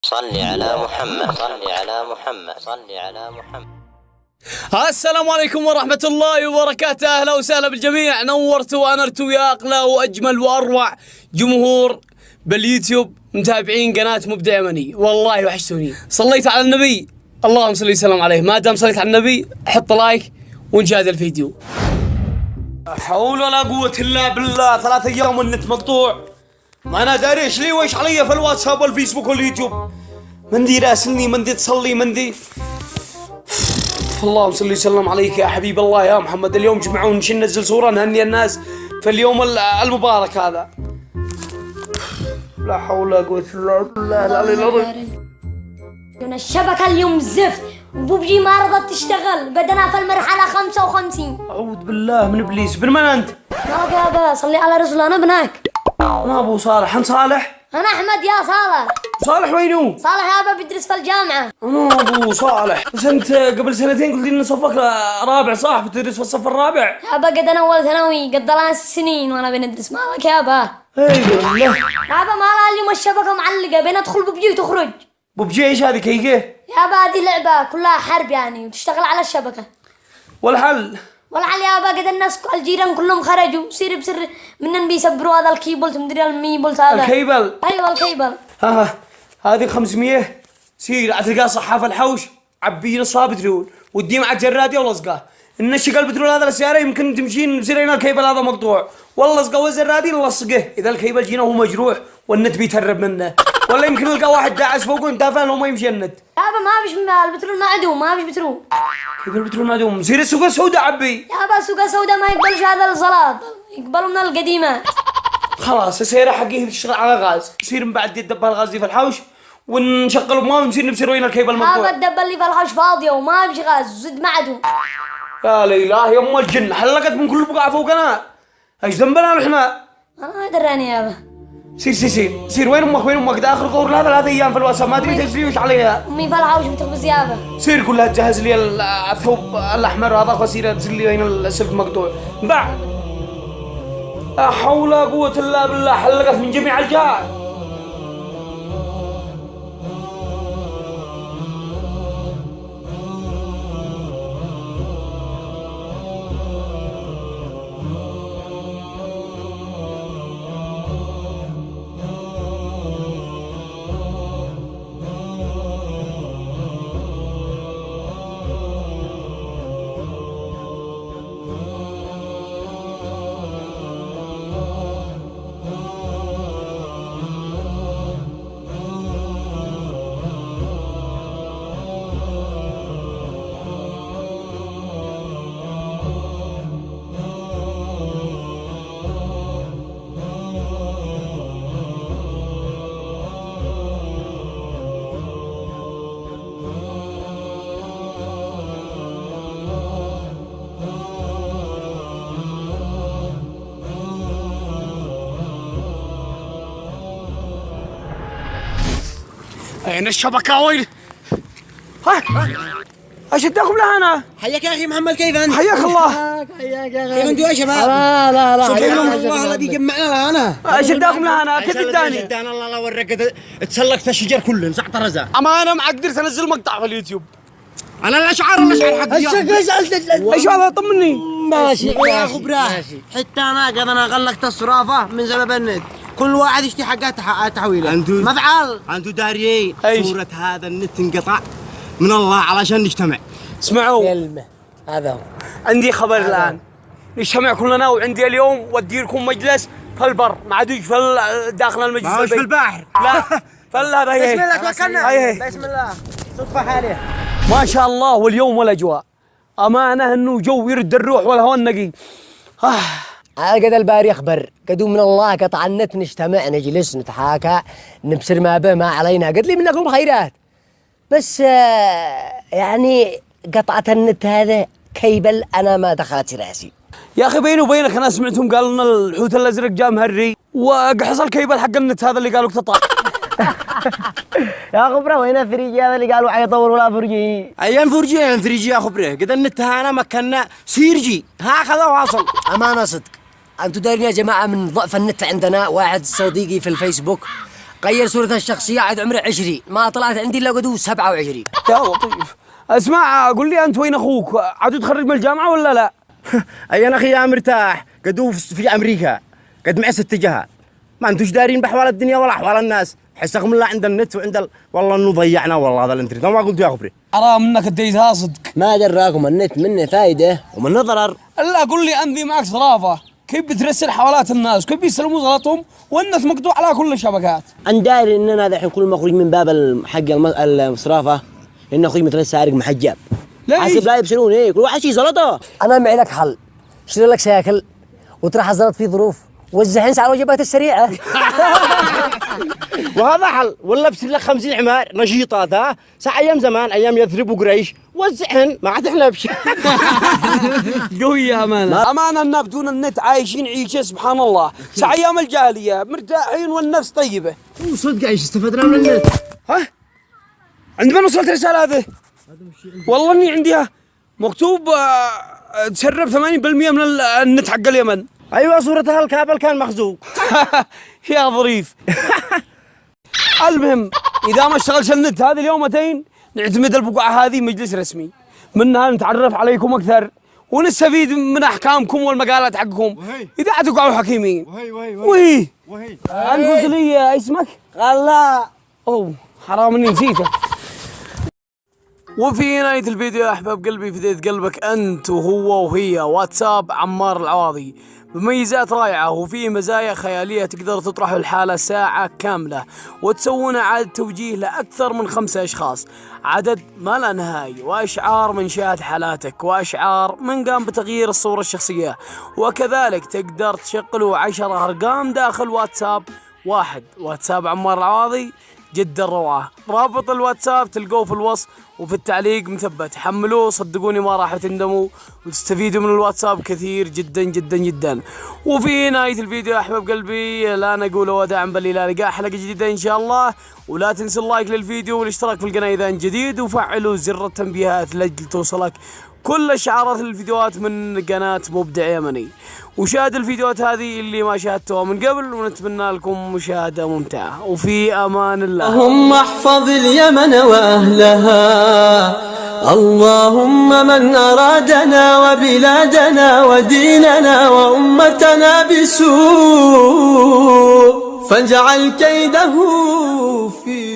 صل على محمد صل على محمد صل على محمد. السلام عليكم ورحمة الله وبركاته، أهلا وسهلا بالجميع، نورت وأنرتوا يا أغلى وأجمل وأروع جمهور باليوتيوب متابعين قناة مبدع يمني، والله وحشتوني. صليت على النبي، اللهم صل وسلم عليه. ما دام صليت على النبي حط لايك ونشاهد الفيديو. لا حول ولا قوة إلا بالله، 3 أيام والنت مقطوع، ما أنا داري إيش لي وإيش علي في الواتساب والفيسبوك واليوتيوب. مندي راسلني، مندي تصلي، مندي اللهم صل وسلم عليك يا حبيب الله يا محمد. اليوم جمعون نشي ننزل صورة نهني الناس في اليوم المبارك هذا. لا حول ولا قوة إلا بالله العلي العظيم. الشبكة اليوم زفت وبوبجي ما رضت تشتغل، بدنا في المرحلة 55. أعوذ بالله من إبليس. بن من أنت؟ مالك يا أبا؟ صلي على رسول، أنا ابنك. أنا أبو صالح. أنت صالح؟ أنا أحمد يا صالح. صالح وينو؟ صالح يا أبا بيدرس في الجامعة. أنا أبو صالح. بس أنت قبل سنتين قلت لي إن صفك رابع، صح؟ بتدرس في الصف الرابع؟ يا أبا قد أنا أول ثانوي، قد ضلنا 6 سنين وأنا بندرس. مالك يا أبا؟ إي والله. يا أبا ما اليوم الشبكة معلقة، بين أدخل بوبجي وتخرج. بوبجي إيش هذه كيكة؟ يا أبا هذه لعبة كلها حرب يعني، وتشتغل على الشبكة. والحل؟ والحل يا أبا قد الناس الجيران كلهم خرجوا، سير بسر منن بيسبروا هذا الكيبل، مدري الميبل هذا. الكيبل؟ أيوة الكيبل. ها هذه 500. سير تلقاه صحافة الحوش، عبي نصها بترول وديه مع الجرادية ولصقاه. نشق البترول هذا للسيارة، يمكن تمشين بسيرين الكيبل هذا مقطوع، والله لصقه والزرادي نلصقه. إذا الكيبل جينا وهو مجروح والنت بيتهرب منه، ولا يمكن نلقى واحد داعس فوقه انت فاهم وما يمشي النت. يا أبا ما بيش البترول معدوم، ما بيش بترول. كيف البترول معدوم؟ سير السوق السوداء عبي. يا أبا سوق سودا ما يقبلش هذا الزلاط، يقبلوا من القديمة. خلاص السيارة حقي بتشتغل على غاز، يصير من بعد يدبها الغاز دي في الحوش ونشغل بماء ونصير نبصر وين الكيبل يا مقطوع. أبا الدبة اللي في الحوش فاضية وما بيش غاز، زد معدوم. يا ليلاه يا ام الجن، حلقت من كل بقعة فوقنا. ايش ذنبنا نحن؟ أنا ما دراني يا أبا. سير وين امك؟ وين امك؟ ده اخر ظهور لهذا 3 ايام في الواتساب، ما ادري تجري وش عليها. أمي في الحوش بتخبز يا أبا. سير كلها تجهز لي الثوب الاحمر هذا، وسير ابزر لي وين السلك مقطوع. بعد لا حول ولا قوة الا بالله، حلقت من جميع الجهات. أين الشبكة وين؟ ها؟ أشدكم لها أنا. حياك يا أخي محمد، كيف أنت؟ حياك الله. حياك يا أخي. كيف أنتوا يا شباب؟ لا سبحان الله الذي جمعنا لها أنا. أشدكم لها أنا، كيف الثاني؟ شدان الله لا ورك، تسلقت الشجر كله نزعت رزا. أما أنا ما قدرت أنزل مقطع في اليوتيوب. أنا الأشعار حقي. إيش هذا؟ طمني. ماشي يا أخو براح. حتى أنا قد أنا غلقت الصرافة من سبب النت. كل واحد يشتي حقات تحويله. مفعل. أنتوا داريين صورة هذا النت انقطع من الله علشان نجتمع. اسمعوا، كلمة هذا هو. عندي خبر الآن. نجتمع كلنا، وعندي اليوم ودي لكم مجلس في البر، ما عادوش في داخل المجلس. ما هوش في البحر. لا في هذا. بسم الله توكلنا. هي. بسم الله. صدفة حالية. ما شاء الله، واليوم والاجواء امانه انه جو يرد الروح والهواء النقي. قد الباري اخبر قدو من الله قطع النت، نجتمع نجلس نتحاكى نبصر ما به ما علينا، قد لي منكم خيرات. بس يعني قطعة النت هذا كيبل انا ما دخلت راسي. يا اخي بيني وبينك انا سمعتهم قالوا ان الحوت الازرق جاء مهري وقحص الكيبل حق النت هذا اللي قالوا اقتطع. يا خبره وين الفريجي هذا اللي قالوا حيطور ولا فرجي؟ ايام فرجي يا خبره، قد النت هانا مكنا سيرجي هكذا واصل. امانه صدق، انتوا دايرين يا جماعه من ضعف النت عندنا. واحد صديقي في الفيسبوك غير صورة الشخصية عاد عمري 20 ما طلعت عندي إلا قدو 27. يا لطيف. اسمع قول لي انت وين اخوك؟ عاد تخرج من الجامعة ولا لا؟ اي انا اخي يا مرتاح قدو في امريكا قد معي 6 جهات ما انتوش دارين باحوال الدنيا ولا احوال الناس حسكم الله عند النت وعند والله انه ضيعنا والله هذا الانترنت ما قلت يا خبري حرام منك الديتها صدق. ما دراكم النت منه فايدة ومنه ضرر. لا قول لي عندي معك صرافة كيف بترسل حوالات الناس كيف بيستلموا صلاتهم والنت مقطوع على كل الشبكات. أنا داري إننا الحين كل ما أخرج من باب حق الصرافة إن أخوي مثل سارق محجب. حاسب لا يبشرون إيه كل واحد شي زلطه. أنا معي لك حل اشتري لك سياكل وتروح الزلط في ظروف وزعين على الوجبات السريعة. وهذا حل ولا بصير لك 50 عمار نشيطات ها ساعة ايام زمان ايام يثرب وقريش وزعهن ما عاد احنا بشيء. قوية أمانة. أمانة أننا بدون النت عايشين عيشة سبحان الله. ساعة أيام الجاهلية مرتاحين والنفس طيبة. وصدق ايش استفدنا من النت؟ ها؟ عند من وصلت الرسالة هذه؟ والله إني عندها مكتوب تسرب 80% من النت حق اليمن. ايوه صورتها الكابل كان مخزوق. يا ظريف. المهم إذا ما اشتغلش النت هذه اليومتين نعتمد البقعة هذه مجلس رسمي منها نتعرف عليكم أكثر ونستفيد من أحكامكم والمقالات حقكم إذا تقعوا حكيمين. وهي أنت قلت لي اسمك؟ قال لا. أوه حرام إني نسيته. وفي نهاية الفيديو يا أحباب قلبي فديت قلبك أنت وهو وهي واتساب عمار العواضي بميزات رائعة وفي مزايا خيالية تقدر تطرحوا الحالة ساعة كاملة وتسوون إعادة توجيه لأكثر من 5 أشخاص عدد ما لا نهاية وأشعار من شاهد حالاتك وأشعار من قام بتغيير الصورة الشخصية وكذلك تقدر تشغلوا 10 أرقام داخل واتساب واحد. واتساب عمار العواضي جدا روعة. رابط الواتساب تلقوه في الوصف وفي التعليق مثبت حملوه صدقوني ما راح تندموا وتستفيدوا من الواتساب كثير جدا جدا جدا. وفي نهاية الفيديو يا أحباب قلبي لا نقول وداعا بل إلى لقاء حلقة جديدة إن شاء الله ولا تنسوا اللايك للفيديو والاشتراك في القناة إذا جديد وفعلوا زر التنبيهات لأجل توصلك كل اشعارات الفيديوهات من قناة مبدع يمني وشاهد الفيديوهات هذه اللي ما شاهدتوها من قبل ونتمنى لكم مشاهدة ممتعة وفي أمان الله. اللهم احفظ اليمن وأهلها اللهم من أرادنا وبلادنا وديننا وأمتنا بسوء فاجعل كيده في